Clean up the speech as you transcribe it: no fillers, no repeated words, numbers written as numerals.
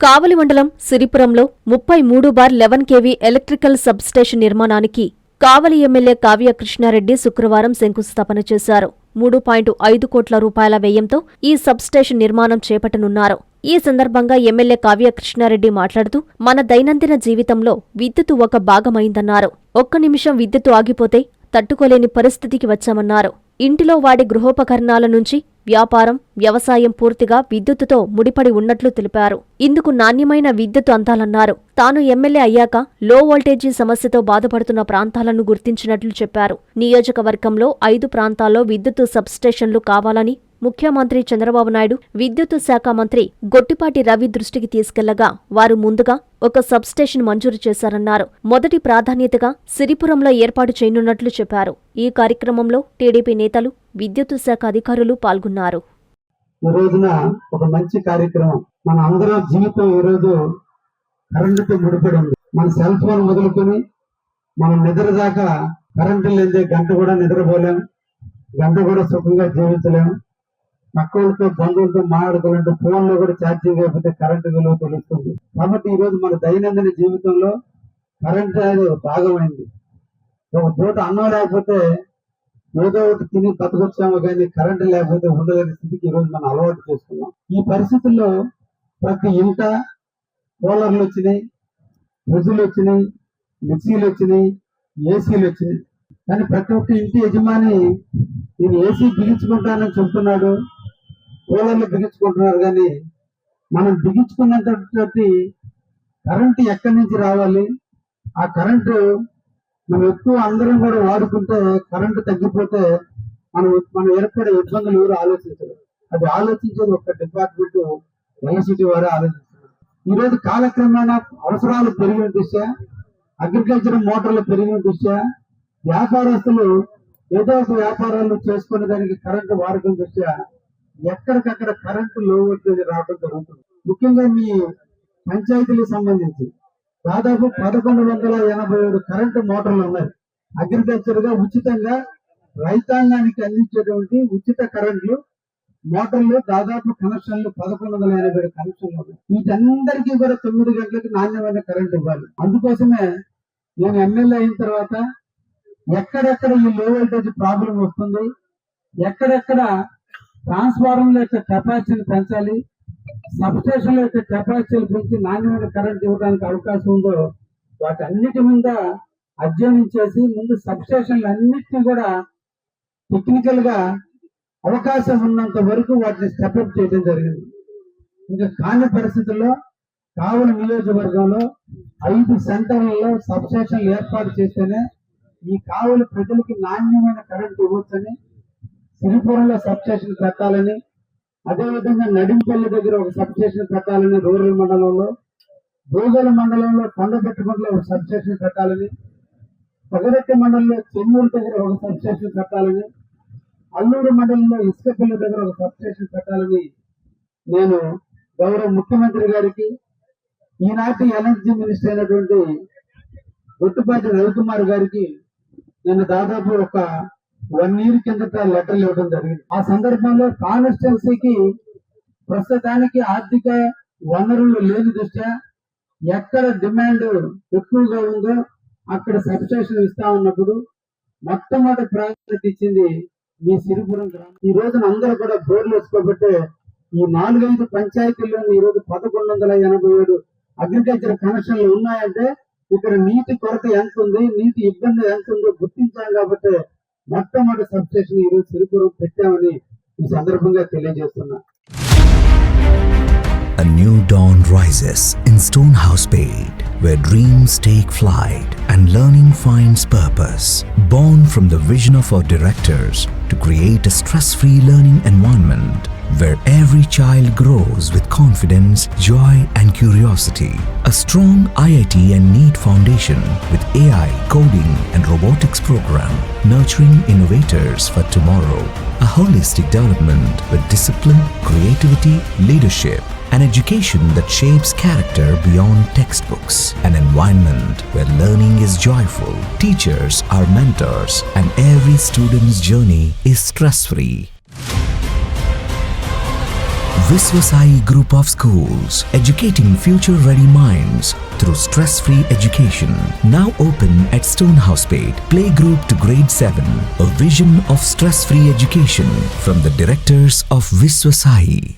కావలి మండలం సిరిపురంలో 33/11 kV electrical substation నిర్మాణానికి కావలి MLA Kavya Krishna Reddy శుక్రవారం శంకుస్థాపన చేశారు. 3.5 కోట్ల రూపాయల వ్యయంతో ఈ సబ్స్టేషన్ నిర్మాణం చేపట్టనున్నారు. ఈ సందర్భంగా ఎమ్మెల్యే కావ్య కృష్ణారెడ్డి మాట్లాడుతూ, మన దైనందిన జీవితంలో విద్యుత్తు ఒక భాగమైందన్నారు. ఒక్క నిమిషం విద్యుత్తు ఆగిపోతే తట్టుకోలేని పరిస్థితికి వచ్చామన్నారు. ఇంటిలో వాడే గృహోపకరణాల నుంచి వ్యాపారం, వ్యవసాయం పూర్తిగా విద్యుత్తుతో ముడిపడి ఉన్నట్లు తెలిపారు. ఇందుకు నాణ్యమైన విద్యుత్తు అందాలన్నారు. తాను ఎమ్మెల్యే అయ్యాక లో వోల్టేజీ సమస్యతో బాధపడుతున్న ప్రాంతాలను గుర్తించినట్లు చెప్పారు. నియోజకవర్గంలో 5 ప్రాంతాల్లో విద్యుత్తు సబ్స్టేషన్లు కావాలని ముఖ్యమంత్రి చంద్రబాబు నాయుడు విద్యుత్తు శాఖ మంత్రి గొట్టిపాటి రవి దృష్టికి తీసుకెళ్లగా వారు ముందుగా ఒక సబ్స్టేషన్ మంజూరు చేశారన్నారు. మొదటి ప్రాధాన్యతగా సిరిపురంలో ఏర్పాటు చేయనున్నట్లు చెప్పారు. ఈ కార్యక్రమంలో టీడీపీ నేతలు, విద్యుత్తు శాఖ అధికారులు పాల్గొన్నారు. ఈ రోజున ఒక మంచి కార్యక్రమం. మన అందరం జీవితం ఈ రోజు కరెంటుతో ముడిపడి ఉంది. మన సెల్ ఫోన్ మొదలుకొని మనం నిద్ర దాకా కరెంటు లేదే గంట కూడా నిద్రపోలేము, గంట కూడా సుఖంగా జీవించలేము. పక్కలతో బంధువులతో మాట్లాడుకోవాలంటే ఫోన్లో కూడా ఛార్జింగ్ అయిపోతే కరెంటు విలువ తెలుస్తుంది. కాబట్టి ఈ రోజు మన దైనందిన జీవితంలో కరెంట్ అనేది భాగమైంది. ఒక పూట అన్నం లేకపోతే ఏదో ఒకటి తిని బతకొచ్చాము, కానీ కరెంటు లేకపోతే ఉండలేని స్థితికి ఈ రోజు మనం అలవాటు చేసుకున్నాం. ఈ పరిస్థితుల్లో ప్రతి ఇంట కూలర్లు వచ్చినాయి, ఫ్రిడ్జ్లు వచ్చినాయి, మిక్సీలు వచ్చినాయి, ఏసీలు వచ్చినాయి. కానీ ప్రతి ఒక్క ఇంటి యజమాని నేను ఏసీ బిగించుకుంటానని చెప్తున్నాడు, కూలర్లు బిగించుకుంటున్నారు. కానీ మనం బిగించుకున్నటువంటి కరెంటు ఎక్కడి నుంచి రావాలి? ఆ కరెంటు మనం ఎక్కువ అందరం కూడా వాడుకుంటే కరెంటు తగ్గిపోతే మనం ఏర్పడే ఇబ్బందులు ఎవరు ఆలోచించరు. అది ఆలోచించేది ఒక డిపార్ట్మెంట్ ఎలక్ట్రిసిటీ వారే ఆలోచిస్తున్నారు. ఈ రోజు కాలక్రమేణా అవసరాలు పెరిగిన దృష్ట్యా, అగ్రికల్చర్ మోటార్లు పెరిగిన దృష్ట్యా, వ్యాపారస్తులు ఏదో ఒక వ్యాపారాలు చేసుకునే దానికి కరెంటు వాడకం దృష్ట్యా ఎక్కడికక్కడ కరెంటు లో వోల్టేజ్ రావడం జరుగుతుంది. ముఖ్యంగా మీ పంచాయతీలకు సంబంధించి దాదాపు 1187 కరెంటు మోటార్లు ఉన్నాయి. అగ్రికల్చర్ గా ఉచితంగా రైతాంగానికి అందించేటువంటి ఉచిత కరెంట్లు మోటార్లు దాదాపు కనెక్షన్లు 1187 కనెక్షన్లు ఉన్నాయి. వీటందరికీ కూడా 9 గంటలకు నాణ్యమైన కరెంట్ ఇవ్వాలి. అందుకోసమే నేను ఎమ్మెల్యే అయిన తర్వాత ఎక్కడెక్కడ ఈ లో వోల్టేజ్ ప్రాబ్లం వస్తుంది, ఎక్కడెక్కడ ట్రాన్స్ఫార్మర్ల యొక్క కెపాసిటీని పెంచాలి, సబ్స్టేషన్ల యొక్క కెపాసిటీలు పెంచి నాణ్యమైన కరెంట్ ఇవ్వడానికి అవకాశం ఉందో వాటన్నిటి మీద అధ్యయనం చేసి ముందు సబ్స్టేషన్లు అన్నిటినీ కూడా టెక్నికల్ గా అవకాశం ఉన్నంత వరకు వాటిని స్టెప్అప్ చేయడం జరిగింది. ఇంకా కాని పరిస్థితుల్లో కావలి నియోజకవర్గంలో 5 సెంటర్లలో సబ్స్టేషన్లు ఏర్పాటు చేస్తేనే ఈ కావలి ప్రజలకి నాణ్యమైన కరెంట్ ఇవ్వచ్చని, సిరిపురంలో సబ్స్టేషన్ పెట్టాలని, అదేవిధంగా నడింపల్లి దగ్గర ఒక సబ్స్టేషన్ పెట్టాలని, రూరల్ మండలంలో, భూగోళ మండలంలో కొండపెట్టుకుంటలో ఒక సబ్స్టేషన్ పెట్టాలని, పగరెట్టి మండలంలో చెన్నూరు దగ్గర ఒక సబ్స్టేషన్ పెట్టాలని, అల్లూరు మండలంలో ఇసుకపల్లి దగ్గర ఒక సబ్స్టేషన్ పెట్టాలని నేను గౌరవ ముఖ్యమంత్రి గారికి, ఈనాటి ఎనర్జీ మినిస్టర్ అయినటువంటి గొట్టిపాటి రవికుమార్ గారికి నేను దాదాపు ఒక 1 year కిందట లెటర్లు ఇవ్వడం జరిగింది. ఆ సందర్భంలో కాన్స్టిట్యున్సీకి ప్రస్తుతానికి ఆర్థిక వనరులు లేని దృష్ట్యా ఎక్కడ డిమాండ్ ఎక్కువగా ఉందో అక్కడ సబ్స్టేషన్ ఇస్తా ఉన్నప్పుడు మొట్టమొదటి ప్రాధాన్యత ఇచ్చింది మీ సిరిపురం గ్రామం. ఈ రోజున అందరూ కూడా బోర్లు వేసుకోబట్టే ఈ 4-5 పంచాయతీల్లో ఈ రోజు 1187 అగ్రికల్చర్ కనెక్షన్లు ఉన్నాయంటే ఇక్కడ నీటి కొరత ఎంత ఉంది, నీటి ఇబ్బంది ఎంత ఉందో గుర్తించాం కాబట్టి మొట్టమొదటి సబ్స్టేషన్ ఈ రోజు సిరిపురం పెట్టామని ఈ సందర్భంగా తెలియజేస్తున్నా. A new dawn rises in Stonehouse Paid, where dreams take flight and learning finds purpose. Born from the vision of our directors to create a stress-free learning environment where every child grows with confidence, joy and curiosity. A strong IIT and NEET foundation with AI, coding and robotics program, nurturing innovators for tomorrow. A holistic development with discipline, creativity, leadership, an education that shapes character beyond textbooks, an environment where learning is joyful, teachers are mentors, and every student's journey is stress-free. Viswasai Group of Schools, educating future-ready minds through stress-free education. Now open at Stonehousepet, playgroup to grade 7. A vision of stress-free education from the directors of Viswasai.